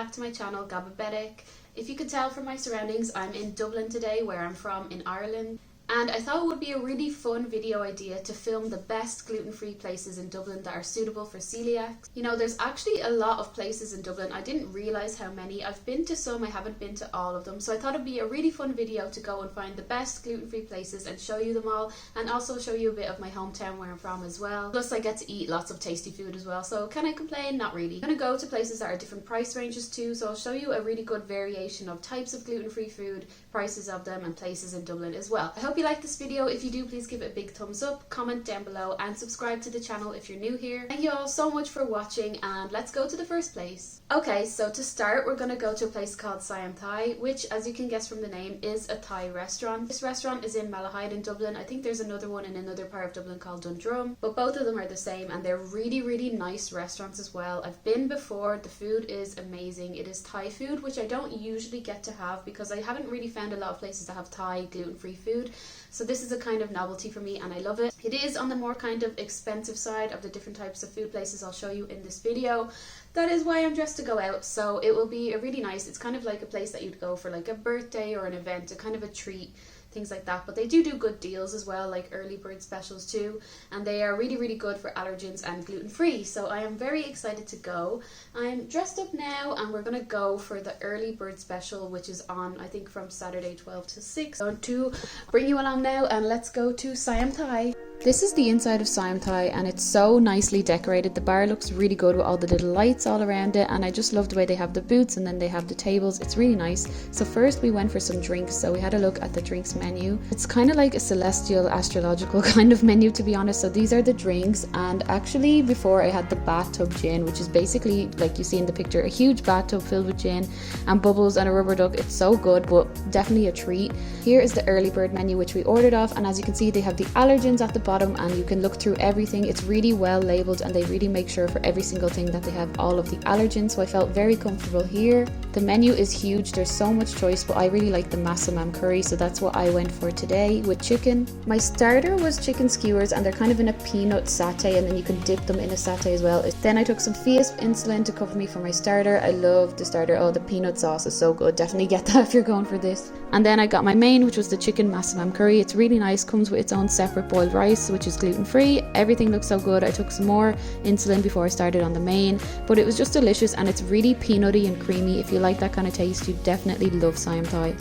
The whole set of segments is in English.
back to my channel, Gabbabetic. If you could tell from my surroundings, I'm in Dublin today, where I'm from in Ireland. And I thought it would be a really fun video idea to film the best gluten-free places in Dublin that are suitable for coeliacs. You know, there's actually a lot of places in Dublin. I didn't realise how many. I've been to some, I haven't been to all of them. So I thought it'd be a really fun video to go and find the best gluten-free places and show you them all. And also show you a bit of my hometown where I'm from as well. Plus I get to eat lots of tasty food as well. So can I complain? Not really. I'm going to go to places that are different price ranges too. So I'll show you a really good variation of types of gluten-free food, prices of them, and places in Dublin as well. I hope you like this video. If you do, please give it a big thumbs up, comment down below, and subscribe to the channel if you're new here. Thank you all so much for watching, and let's go to the first place. Okay, so to start, we're going to go to a place called Siam Thai, which, as you can guess from the name, is a Thai restaurant. This restaurant is in Malahide in Dublin. I think there's another one in another part of Dublin called Dundrum, but both of them are the same, and they're really nice restaurants as well. I've been before. The food is amazing. It is Thai food, which I don't usually get to have because I haven't really found a lot of places that have Thai gluten-free food. So this is a kind of novelty for me and I love it. It is on the more kind of expensive side of the different types of food places I'll show you in this video. That is why I'm dressed to go out, so it will be a really nice, it's kind of like a place that you'd go for like a birthday or an event, a kind of a treat, things like that. But they do good deals as well, like early bird specials too, and they are really good for allergens and gluten-free, so I am very excited to go. I'm dressed up now and we're gonna go for the early bird special, which is on, I think, from Saturday 12 to 6. So to bring you along now, and let's go to Siam Thai. This is the inside of Siam Thai and it's so nicely decorated. The bar looks really good with all the little lights all around it, and I just love the way they have the booths and then they have the tables. It's really nice. So first we went for some drinks, so we had a look at the drinks menu. It's kind of like a celestial astrological kind of menu, to be honest. So these are the drinks, and actually before I had the bathtub gin, which is basically, like you see in the picture, a huge bathtub filled with gin and bubbles and a rubber duck. It's so good, but definitely a treat. Here is the early bird menu, which we ordered off, and as you can see they have the allergens at the bottom and you can look through everything. It's really well labelled and they really make sure for every single thing that they have all of the allergens, so I felt very comfortable here. The menu is huge, there's so much choice, but I really like the massaman curry, so that's what I went for today with chicken. My starter was chicken skewers and they're kind of in a peanut satay, and then you can dip them in a satay as well. Then I took some Fiasp insulin to cover me for my starter. I love the starter. Oh, the peanut sauce is so good. Definitely get that if you're going for this. And then I got my main, which was the chicken massaman curry. It's really nice, comes with its own separate boiled rice, which is gluten-free. Everything looks so good. I took some more insulin before I started on the main, but it was just delicious and it's really peanutty and creamy. If you like that kind of taste, you definitely love Siam Thai.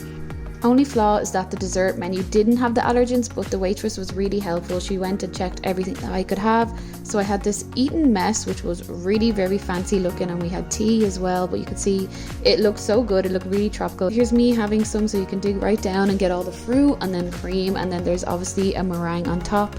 Only flaw is that the dessert menu didn't have the allergens, but the waitress was really helpful. She went and checked everything that I could have. So I had this Eton mess, which was really very fancy looking, and we had tea as well, but you could see it looked so good. It looked really tropical. Here's me having some, so you can dig right down and get all the fruit and then cream, and then there's obviously a meringue on top.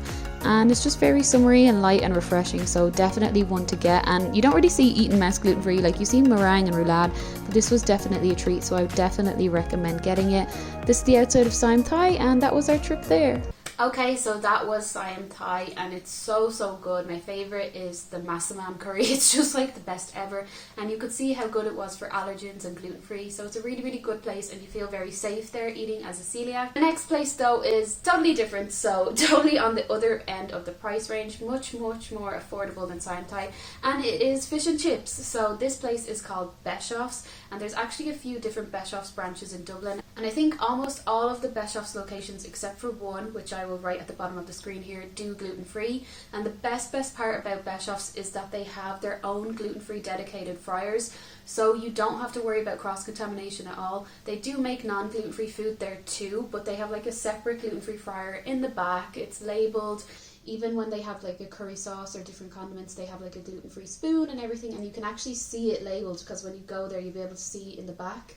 And it's just very summery and light and refreshing, so definitely one to get. And you don't really see Eton mess gluten-free, like you see meringue and roulade, but this was definitely a treat, so I would definitely recommend getting it. This is the outside of Siam Thai, and that was our trip there. Okay, so that was Siam Thai and it's so good. My favourite is the massaman curry. It's just like the best ever, and you could see how good it was for allergens and gluten-free, so it's a really good place and you feel very safe there eating as a celiac. The next place though is totally different, so totally on the other end of the price range, much more affordable than Siam Thai, and it is fish and chips. So this place is called Beshoffs, and there's actually a few different Beshoffs branches in Dublin, and I think almost all of the Beshoffs locations except for one, which I will write at the bottom of the screen here, do gluten-free. And the best part about Beshoffs is that they have their own gluten-free dedicated fryers, so you don't have to worry about cross-contamination at all. They do make non-gluten-free food there too, but they have like a separate gluten-free fryer in the back. It's labelled. Even when they have like a curry sauce or different condiments, they have like a gluten-free spoon and everything, and you can actually see it labelled, because when you go there you'll be able to see in the back.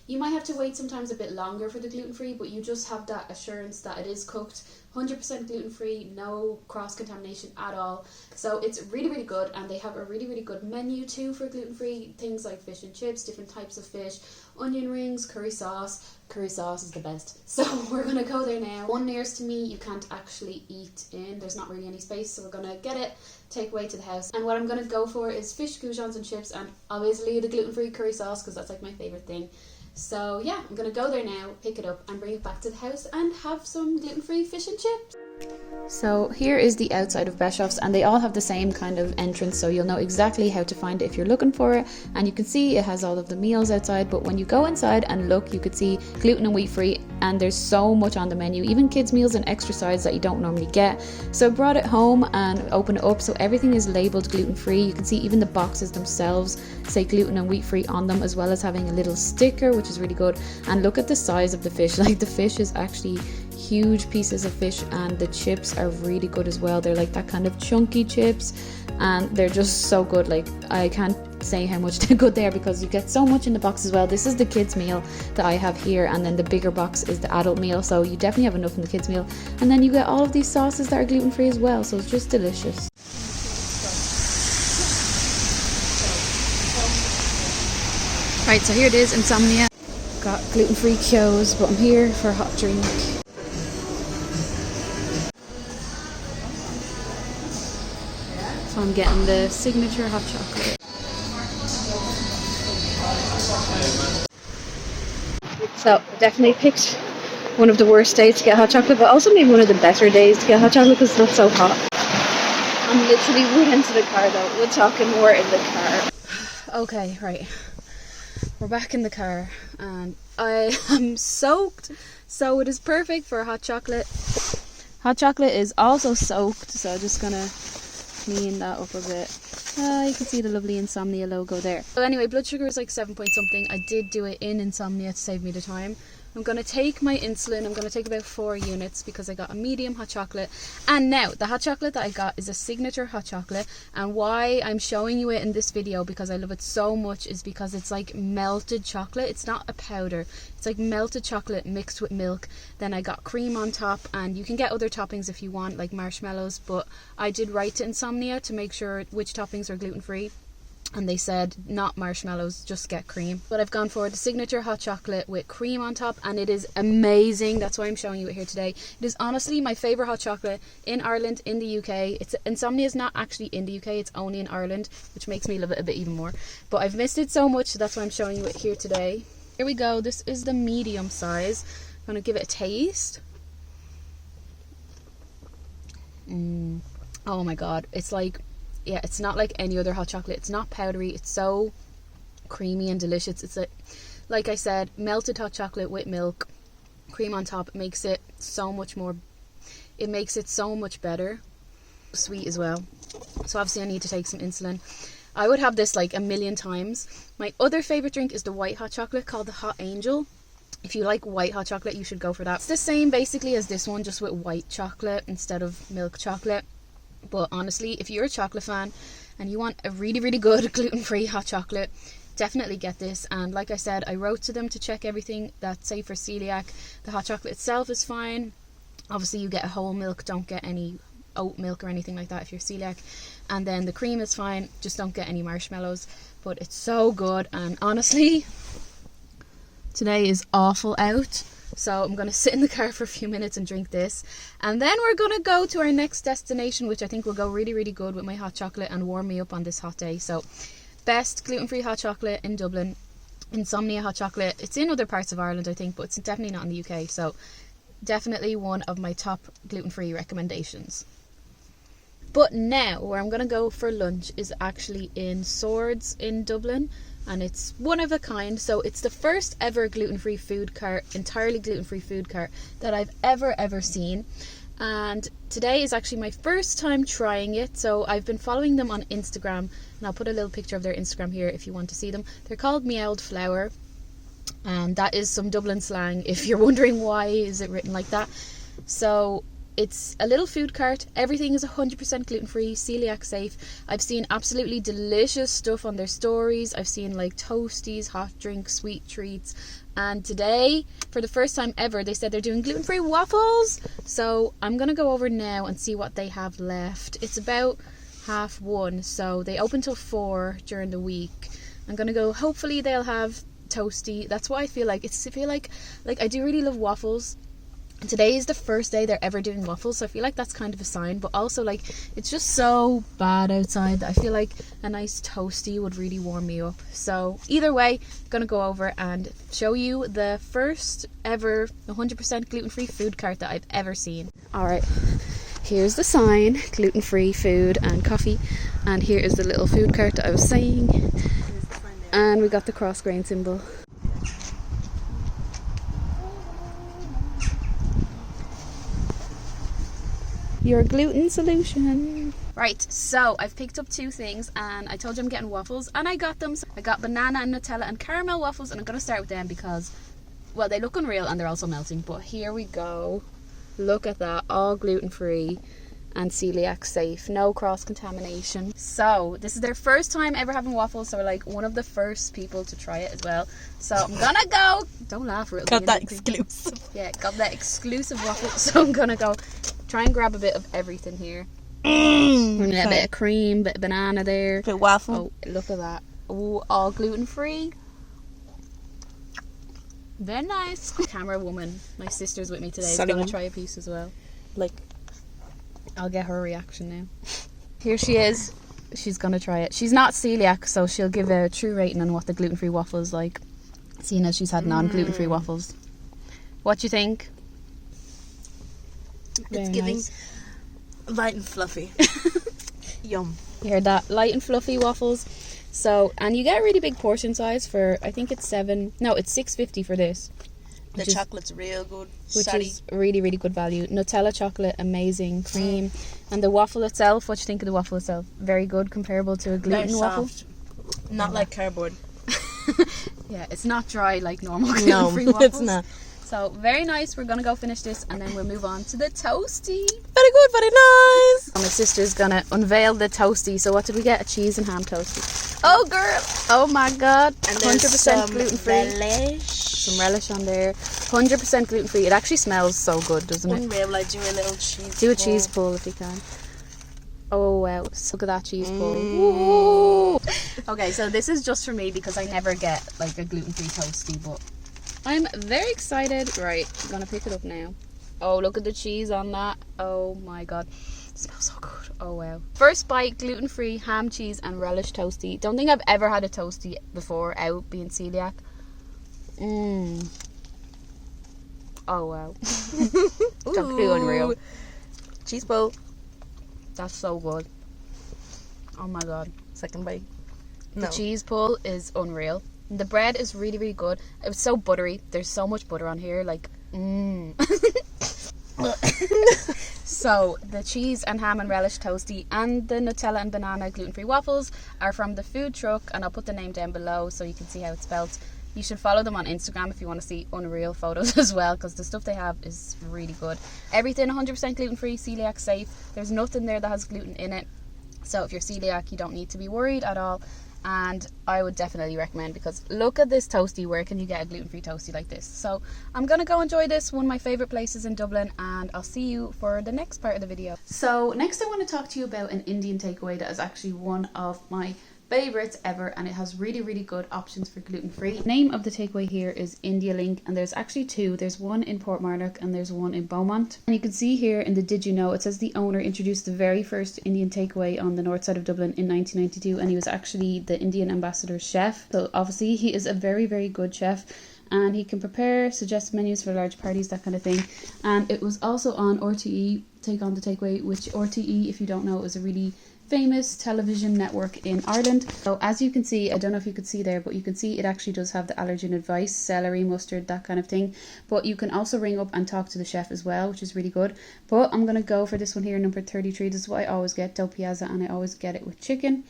You might have to wait sometimes a bit longer for the gluten-free, but you just have that assurance that it is cooked 100% gluten-free, no cross-contamination at all. So it's really good, and they have a really good menu too for gluten-free. Things like fish and chips, different types of fish, onion rings, curry sauce. Curry sauce is the best. So we're going to go there now. One nearest to me you can't actually eat in. There's not really any space, so we're going to get it, take away to the house. And what I'm going to go for is fish goujons and chips, and obviously the gluten-free curry sauce, because that's like my favourite thing. So yeah, I'm going to go there now, pick it up and bring it back to the house and have some gluten-free fish and chips. So here is the outside of Beshoffs, and they all have the same kind of entrance, so you'll know exactly how to find it if you're looking for it. And you can see it has all of the meals outside, but when you go inside and look, you could see gluten and wheat free, and there's so much on the menu, even kids meals and extra sides that you don't normally get. So I brought it home and opened it up, so everything is labelled gluten free. You can see even the boxes themselves say gluten and wheat free on them, as well as having a little sticker, which is really good. And look at the size of the fish, like the fish is actually huge pieces of fish, and the chips are really good as well. They're like that kind of chunky chips, and they're just so good. Like, I can't say how much they're good there, because you get so much in the box as well. This is the kids meal that I have here, and then the bigger box is the adult meal, so you definitely have enough in the kids meal. And then you get all of these sauces that are gluten free as well, so it's just delicious. Right, so here it is, Insomnia. Got gluten free kyo's, but I'm here for a hot drink. So I'm getting the signature hot chocolate. So definitely picked one of the worst days to get hot chocolate, but also maybe one of the better days to get hot chocolate because it's not so hot. I'm literally right into the car though. We're talking more in the car. Okay, right. We're back in the car and I am soaked, so it is perfect for hot chocolate. Hot chocolate is also soaked, so I'm just gonna clean that up a bit. You can see the lovely Insomnia logo there. So anyway, blood sugar is like 7 point something. I did do it in Insomnia to save me the time. I'm going to take my insulin. I'm going to take about 4 units because I got a medium hot chocolate. And now, the hot chocolate that I got is a signature hot chocolate. And why I'm showing you it in this video, because I love it so much, is because it's like melted chocolate. It's not a powder. It's like melted chocolate mixed with milk. Then I got cream on top, and you can get other toppings if you want, like marshmallows. But I did write to Insomnia to make sure which toppings are gluten-free. And they said not marshmallows, just get cream. But I've gone for the signature hot chocolate with cream on top, and it is amazing. That's why I'm showing you it here today. It is honestly my favourite hot chocolate in Ireland, in the UK. Insomnia is not actually in the UK, it's only in Ireland, which makes me love it a bit even more. But I've missed it so much, so that's why I'm showing you it here today. Here we go. This is the medium size. I'm going to give it a taste. Oh my god, it's like, yeah, it's not like any other hot chocolate. It's not powdery. It's so creamy and delicious. It's like I said, melted hot chocolate with milk, cream on top. It makes it so much more, it makes it so much better. Sweet as well. So obviously I need to take some insulin. I would have this like a million times. My other favourite drink is the white hot chocolate called the Hot Angel. If you like white hot chocolate, you should go for that. It's the same basically as this one, just with white chocolate instead of milk chocolate. But honestly, if you're a chocolate fan and you want a really, really good gluten-free hot chocolate, definitely get this. And like I said, I wrote to them to check everything that's safe for celiac. The hot chocolate itself is fine. Obviously, you get a whole milk. Don't get any oat milk or anything like that if you're celiac. And then the cream is fine. Just don't get any marshmallows. But it's so good. And honestly, today is awful out. So I'm going to sit in the car for a few minutes and drink this. And then we're going to go to our next destination, which I think will go really, really good with my hot chocolate and warm me up on this hot day. So, best gluten-free hot chocolate in Dublin. Insomnia hot chocolate. It's in other parts of Ireland, I think, but it's definitely not in the UK. So, definitely one of my top gluten-free recommendations. But now, where I'm going to go for lunch is actually in Swords in Dublin. And it's one of a kind, so it's the first ever gluten-free food cart, entirely gluten-free food cart that I've ever seen. And today is actually my first time trying it, so I've been following them on Instagram, and I'll put a little picture of their Instagram here if you want to see them. They're called Meowed Flour, and that is some Dublin slang if you're wondering why is it written like that. So it's a little food cart. Everything is 100% gluten-free, celiac safe. I've seen absolutely delicious stuff on their stories. I've seen like toasties, hot drinks, sweet treats. And today, for the first time ever, they said they're doing gluten-free waffles. So I'm going to go over now and see what they have left. It's about 1:30, so they open till 4 during the week. I'm going to go, hopefully they'll have toasty. That's what I feel like. I feel like I do really love waffles. And today is the first day they're ever doing waffles, so I feel like that's kind of a sign. But also, like, it's just so bad outside that I feel like a nice toasty would really warm me up. So either way, I'm gonna go over and show you the first ever 100% gluten-free food cart that I've ever seen. Alright, Here's the sign, gluten-free food and coffee. And here is the little food cart that I was saying. And we got the cross grain symbol. Your gluten solution. Right, so I've picked up 2 things and I told you I'm getting waffles and I got them. So I got banana and Nutella and caramel waffles, and I'm going to start with them because, well, they look unreal and they're also melting. But here we go. Look at that, all gluten-free and coeliac safe, no cross-contamination. So this is their first time ever having waffles, so we're like one of the first people to try it as well. So I'm gonna go, don't laugh, or it'll got be that exclusive. Yeah, got that exclusive waffle. So I'm gonna go try and grab a bit of everything here. A bit of cream, bit of banana there, bit of waffle. Oh, look at that. Oh, all gluten-free. Very nice. Camera woman, my sister's with me today, is gonna try a piece as well. Like, I'll get her reaction now. Here she is. She's gonna try it. She's not celiac, so she'll give a true rating on what the gluten-free waffle is like, seeing as she's had non-gluten-free waffles. What do you think? It's giving light and fluffy. Yum. You heard that? Light and fluffy waffles. So, and you get a really big portion size for, I think it's $6.50 for this. The chocolate's real good. Which is really, really good value. Nutella chocolate, amazing. Cream. And the waffle itself, what do you think of the waffle itself? Very good, comparable to a gluten waffle? Not like cardboard. Yeah, it's not dry like normal gluten-free waffles. It's not. So, very nice. We're going to go finish this and then we'll move on to the toasty. Very good, very nice. My sister's going to unveil the toasty. So, what did we get? A cheese and ham toasty. Oh, girl. Oh, my God. And 100% gluten-free. Relish. Some relish on there. 100% gluten-free. It actually smells so good, doesn't it? Unreal. I do a little cheese Do a cheese pull if you can. Oh, wow. Look at that cheese pull. Woo. Okay, so this is just for me because I never get like a gluten-free toasty, but I'm very excited. Right, I'm gonna pick it up now. Oh, look at the cheese on that. Oh my God, it smells so good. Oh wow. First bite, gluten-free ham, cheese and relish toasty. Don't think I've ever had a toasty before out being celiac. Oh wow. Totally unreal. Cheese bowl. That's so good. Oh my God. Second bite. The cheese pull is unreal. The bread is really, really good. It's so buttery. There's so much butter on here. Like, So, the cheese and ham and relish toasty and the Nutella and banana gluten-free waffles are from the food truck, and I'll put the name down below so you can see how it's spelled. You should follow them on Instagram if you want to see unreal photos as well, because the stuff they have is really good. Everything 100% gluten-free, celiac safe. There's nothing there that has gluten in it. So if you're celiac, you don't need to be worried at all. And I would definitely recommend, because look at this toasty. Where can you get a gluten-free toasty like this? So I'm going to go enjoy this, one of my favourite places in Dublin, and I'll see you for the next part of the video. So next I want to talk to you about an Indian takeaway that is actually one of my favourites ever, and it has really, really good options for gluten-free. The name of the takeaway here is India Link, and there's actually 2. There's one in Portmarnock and there's one in Beaumont. And you can see here in the Did You Know, it says the owner introduced the very first Indian takeaway on the north side of Dublin in 1992, and he was actually the Indian ambassador's chef. So obviously he is a very, very good chef, and he can prepare suggested menus for large parties, that kind of thing. And it was also on RTE, Take On the Takeaway, which RTE, if you don't know, is a really famous television network in Ireland. So as you can see, I don't know if you could see there, but you can see it actually does have the allergen advice, celery, mustard, that kind of thing. But you can also ring up and talk to the chef as well, which is really good. But I'm going to go for this one here, number 33. This is what I always get, dough piazza, and I always get it with chicken.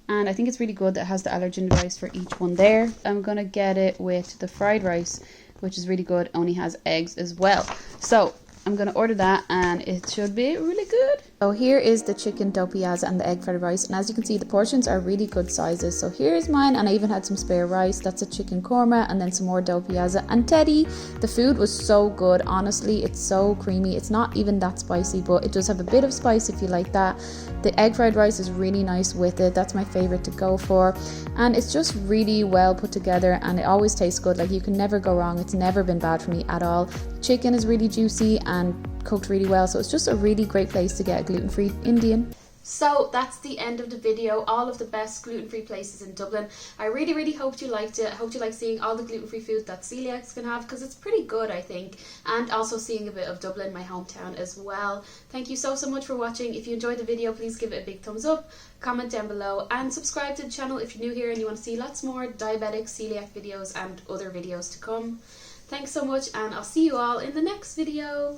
And I think it's really good that it has the allergen advice for each one there. I'm going to get it with the fried rice, which is really good, only has eggs as well. So I'm going to order that and it should be really good. So here is the chicken dough piazza and the egg fried rice, and as you can see the portions are really good sizes. So here's mine, and I even had some spare rice. That's a chicken korma and then some more dough piazza. And Teddy, the food was so good, honestly. It's so creamy. It's not even that spicy, but it does have a bit of spice if you like that. The egg fried rice is really nice with it. That's my favorite to go for, and it's just really well put together and it always tastes good. Like, you can never go wrong. It's never been bad for me at all. Chicken is really juicy and cooked really well, so it's just a really great place to get a gluten-free Indian. So that's the end of the video, all of the best gluten-free places in Dublin. I really hoped you liked it. I hope you like seeing all the gluten-free food that coeliacs can have, because it's pretty good, I think, and also seeing a bit of Dublin, my hometown, as well. Thank you so much for watching. If you enjoyed the video, please give it a big thumbs up, comment down below, and subscribe to the channel if you're new here and you want to see lots more diabetic celiac videos and other videos to come. Thanks so much, and I'll see you all in the next video.